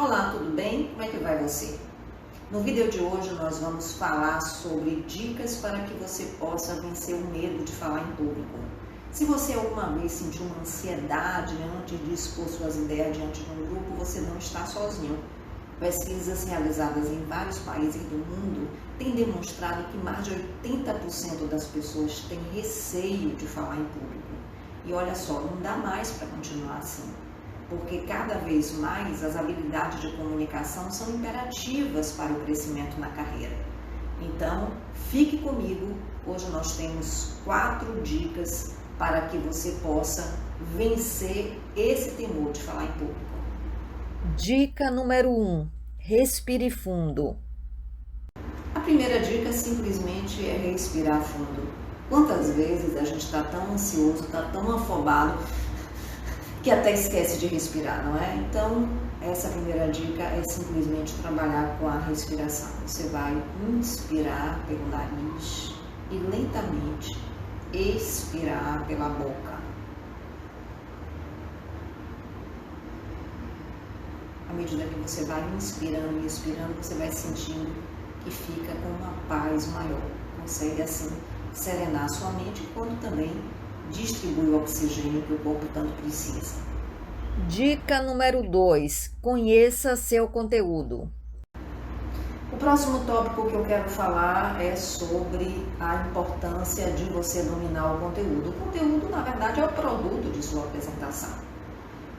Olá, tudo bem? Como é que vai você? No vídeo de hoje nós vamos falar sobre dicas para que você possa vencer o medo de falar em público. Se você alguma vez sentiu uma ansiedade antes de expor suas ideias diante de um grupo, você não está sozinho. Pesquisas realizadas em vários países do mundo têm demonstrado que mais de 80% das pessoas têm receio de falar em público. E olha só, não dá mais para continuar assim, porque cada vez mais as habilidades de comunicação são imperativas para o crescimento na carreira. Então, fique comigo, hoje nós temos 4 dicas para que você possa vencer esse temor de falar em público. Dica número 1: respire fundo. A primeira dica simplesmente é respirar fundo. Quantas vezes a gente está tão ansioso, está tão afobado, que até esquece de respirar, não é? Então, essa primeira dica é simplesmente trabalhar com a respiração. Você vai inspirar pelo nariz e lentamente expirar pela boca. À medida que você vai inspirando e expirando, você vai sentindo que fica com uma paz maior. Consegue assim serenar a sua mente, quando também distribui o oxigênio que o corpo tanto precisa. Dica número 2: conheça seu conteúdo. O próximo tópico que eu quero falar é sobre a importância de você dominar o conteúdo. O conteúdo, na verdade, é o produto de sua apresentação.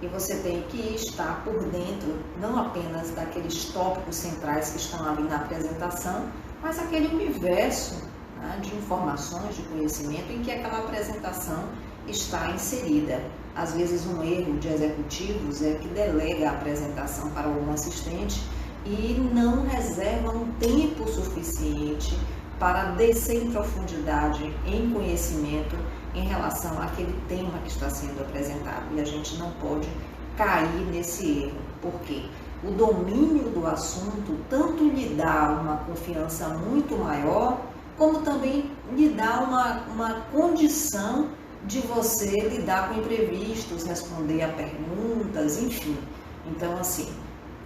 E você tem que estar por dentro, não apenas daqueles tópicos centrais que estão ali na apresentação, mas aquele universo, né, de informações, de conhecimento em que aquela apresentação está inserida. Às vezes um erro de executivos é que delega a apresentação para algum assistente e não reserva um tempo suficiente para descer em profundidade em conhecimento em relação àquele tema que está sendo apresentado. E a gente não pode cair nesse erro, porque o domínio do assunto tanto lhe dá uma confiança muito maior, como também lhe dá uma condição de você lidar com imprevistos, responder a perguntas, enfim. Então, assim,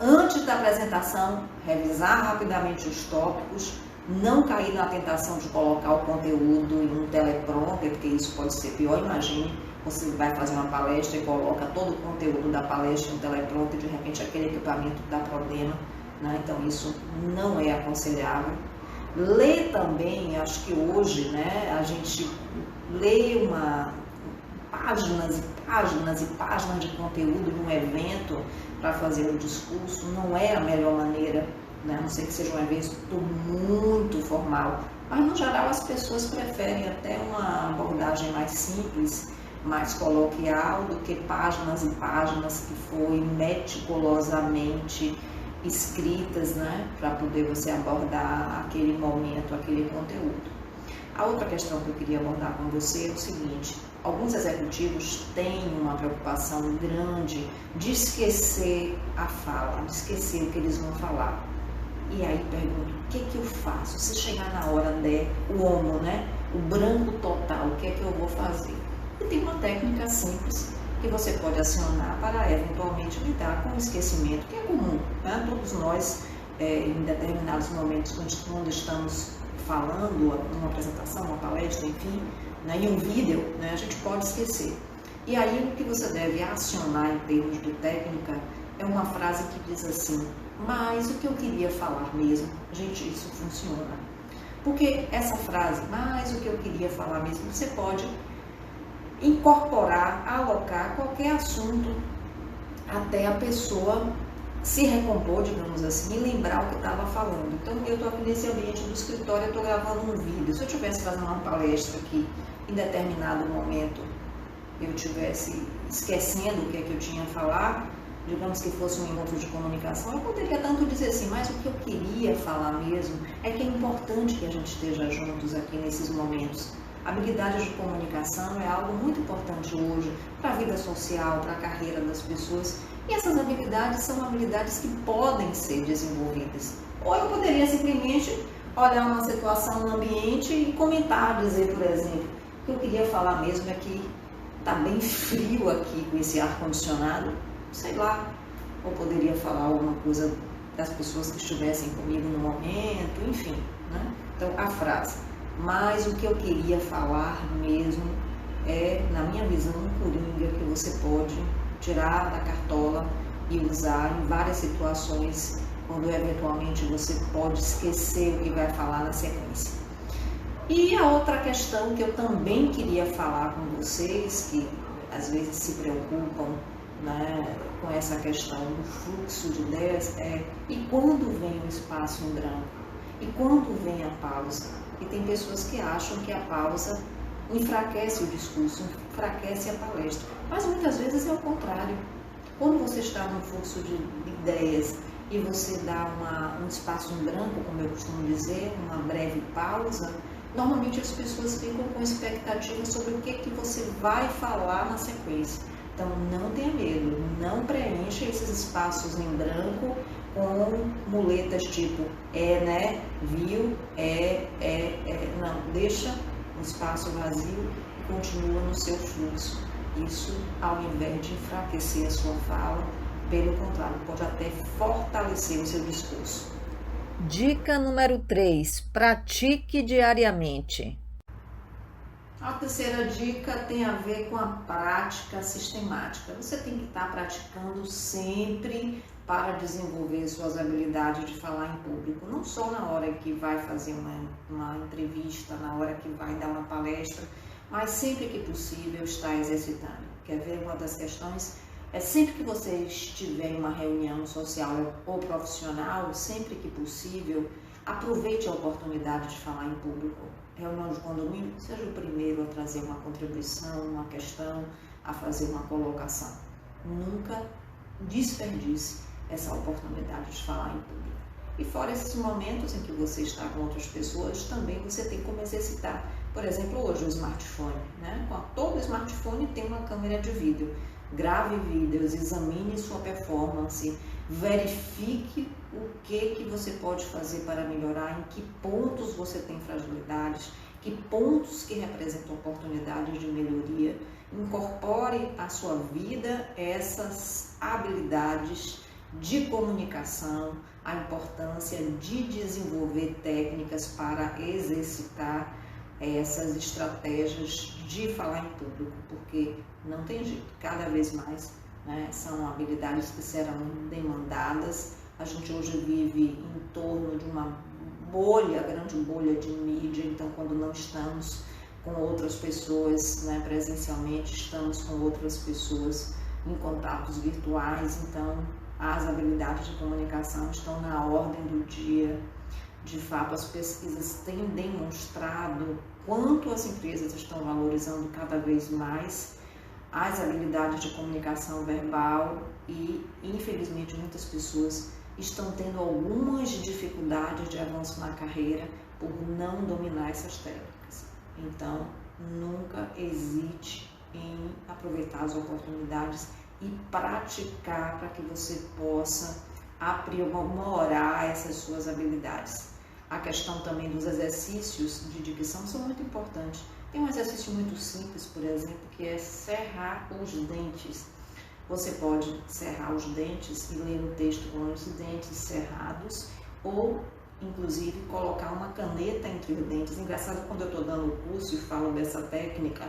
antes da apresentação, revisar rapidamente os tópicos, não cair na tentação de colocar o conteúdo em um teleprompter, porque isso pode ser pior. Imagine, você vai fazer uma palestra e coloca todo o conteúdo da palestra em um teleprompter, de repente aquele equipamento dá problema, né? Então isso não é aconselhável. Ler também, acho que hoje, né, a gente lê páginas e páginas e páginas de conteúdo num evento para fazer o discurso, não é a melhor maneira, né? A não ser que seja um evento muito formal. Mas, no geral, as pessoas preferem até uma abordagem mais simples, mais coloquial, do que páginas e páginas que foi meticulosamente escritas, né, para poder você abordar aquele momento, aquele conteúdo. A outra questão que eu queria abordar com você é o seguinte: alguns executivos têm uma preocupação grande de esquecer a fala, de esquecer o que eles vão falar. E aí pergunto, o que eu faço? Se chegar na hora o homo, né, o branco total, o que é que eu vou fazer? E tem uma técnica simples que você pode acionar para eventualmente lidar com o esquecimento, que é comum, né? Todos nós, em determinados momentos, quando estamos falando numa apresentação, uma palestra, enfim, né, em um vídeo, né, a gente pode esquecer. E aí o que você deve acionar em termos de técnica é uma frase que diz assim: mas o que eu queria falar mesmo? Gente, isso funciona. Porque essa frase, mas o que eu queria falar mesmo, você pode incorporar, alocar qualquer assunto até a pessoa se recompor, digamos assim, e lembrar o que estava falando. Então, eu estou aqui nesse ambiente do escritório, eu estou gravando um vídeo. Se eu estivesse fazendo uma palestra aqui, em determinado momento, eu estivesse esquecendo o que é que eu tinha a falar, digamos que fosse um encontro de comunicação, eu poderia tanto dizer assim, mas o que eu queria falar mesmo é que é importante que a gente esteja juntos aqui nesses momentos. A habilidade de comunicação é algo muito importante hoje para a vida social, para a carreira das pessoas. E essas habilidades são habilidades que podem ser desenvolvidas. Ou eu poderia simplesmente olhar uma situação no ambiente e comentar, dizer, por exemplo, o que eu queria falar mesmo é que está bem frio aqui com esse ar-condicionado, sei lá, ou poderia falar alguma coisa das pessoas que estivessem comigo no momento, enfim, né? Então, a frase. Mas o que eu queria falar mesmo é, na minha visão, um coringa que você pode tirar da cartola e usar em várias situações, quando eventualmente você pode esquecer o que vai falar na sequência. E a outra questão que eu também queria falar com vocês, que às vezes se preocupam, né, com essa questão do fluxo de ideias, e quando vem o espaço em branco? E quando vem a pausa? E tem pessoas que acham que a pausa enfraquece o discurso, enfraquece a palestra. Mas muitas vezes é o contrário. Quando você está num fluxo de ideias e você dá um espaço em branco, como eu costumo dizer, uma breve pausa, normalmente as pessoas ficam com expectativa sobre o que você vai falar na sequência. Então não tenha medo, não preencha esses espaços em branco com muletas tipo né, viu, não, deixa um espaço vazio e continua no seu fluxo. Isso, ao invés de enfraquecer a sua fala, pelo contrário, pode até fortalecer o seu discurso. Dica número 3. Pratique diariamente. A terceira dica tem a ver com a prática sistemática. Você tem que estar praticando sempre para desenvolver suas habilidades de falar em público. Não só na hora que vai fazer uma entrevista, na hora que vai dar uma palestra, mas sempre que possível estar exercitando. Quer ver uma das questões? É sempre que você estiver em uma reunião social ou profissional, sempre que possível, aproveite a oportunidade de falar em público. Reunião de condomínio, seja o primeiro a trazer uma contribuição, uma questão, a fazer uma colocação. Nunca desperdice essa oportunidade de falar em público. E fora esses momentos em que você está com outras pessoas, também você tem como exercitar. Por exemplo, hoje o smartphone, né? Todo smartphone tem uma câmera de vídeo. Grave vídeos, examine sua performance, verifique o que você pode fazer para melhorar, em que pontos você tem fragilidades, que pontos que representam oportunidades de melhoria. Incorpore à sua vida essas habilidades de comunicação, a importância de desenvolver técnicas para exercitar essas estratégias de falar em público, porque não tem jeito, cada vez mais, né, são habilidades que serão demandadas. A gente hoje vive em torno de uma bolha, grande bolha de mídia, então quando não estamos com outras pessoas, né, presencialmente, estamos com outras pessoas em contatos virtuais, então as habilidades de comunicação estão na ordem do dia. De fato, as pesquisas têm demonstrado quanto as empresas estão valorizando cada vez mais as habilidades de comunicação verbal e, infelizmente, muitas pessoas estão tendo algumas dificuldades de avanço na carreira por não dominar essas técnicas. Então, nunca hesite em aproveitar as oportunidades e praticar para que você possa aprimorar essas suas habilidades. A questão também dos exercícios de dicção são muito importantes. Tem um exercício muito simples, por exemplo, que é cerrar os dentes. Você pode cerrar os dentes e ler o texto com os dentes cerrados, ou inclusive colocar uma caneta entre os dentes. Engraçado, quando eu estou dando o curso e falo dessa técnica,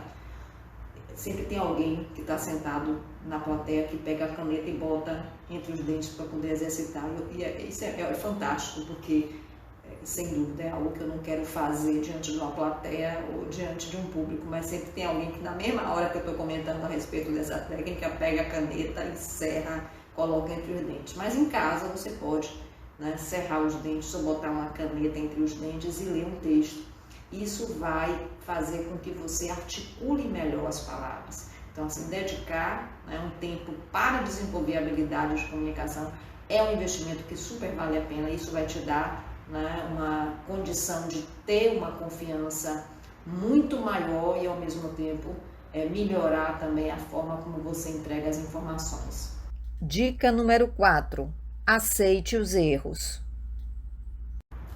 sempre tem alguém que está sentado na plateia que pega a caneta e bota entre os dentes para poder exercitar. E isso é fantástico, porque sem dúvida é algo que eu não quero fazer diante de uma plateia ou diante de um público, mas sempre tem alguém que na mesma hora que eu estou comentando a respeito dessa técnica, pega a caneta e cerra, coloca entre os dentes. Mas em casa você pode, né, cerrar os dentes ou botar uma caneta entre os dentes e ler um texto. Isso vai fazer com que você articule melhor as palavras. Então, assim, dedicar, né, um tempo para desenvolver habilidades de comunicação é um investimento que super vale a pena. Isso vai te dar, né, uma condição de ter uma confiança muito maior e, ao mesmo tempo, melhorar também a forma como você entrega as informações. Dica número 4. Aceite os erros.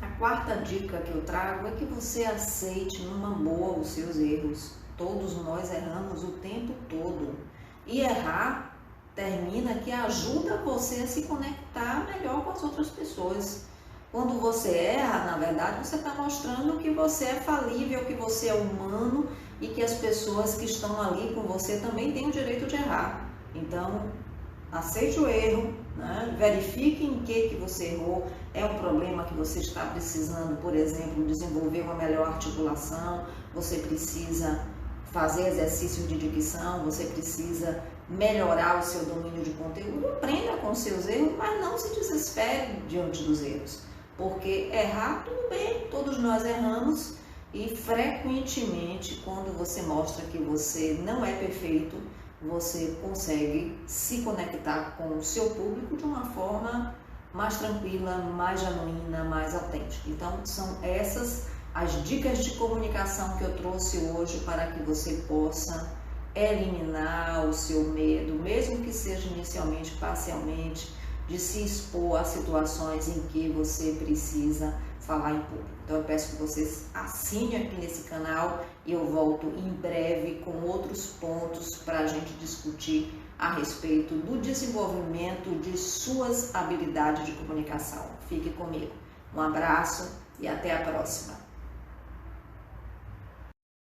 A quarta dica que eu trago é que você aceite numa boa os seus erros. Todos nós erramos o tempo todo. E errar termina que ajuda você a se conectar melhor com as outras pessoas. Quando você erra, na verdade, você está mostrando que você é falível, que você é humano e que as pessoas que estão ali com você também têm o direito de errar. Então, aceite o erro, né? Verifique em que você errou. É um problema que você está precisando, por exemplo, desenvolver uma melhor articulação, você precisa fazer exercício de dicção, você precisa melhorar o seu domínio de conteúdo. Aprenda com os seus erros, mas não se desespere diante dos erros, porque errar, tudo bem, todos nós erramos, e frequentemente, quando você mostra que você não é perfeito, você consegue se conectar com o seu público de uma forma mais tranquila, mais genuína, mais autêntica. Então, são essas as dicas de comunicação que eu trouxe hoje para que você possa eliminar o seu medo, mesmo que seja inicialmente, parcialmente, de se expor a situações em que você precisa falar em público. Então eu peço que vocês assinem aqui nesse canal e eu volto em breve com outros pontos para a gente discutir a respeito do desenvolvimento de suas habilidades de comunicação. Fique comigo. Um abraço e até a próxima.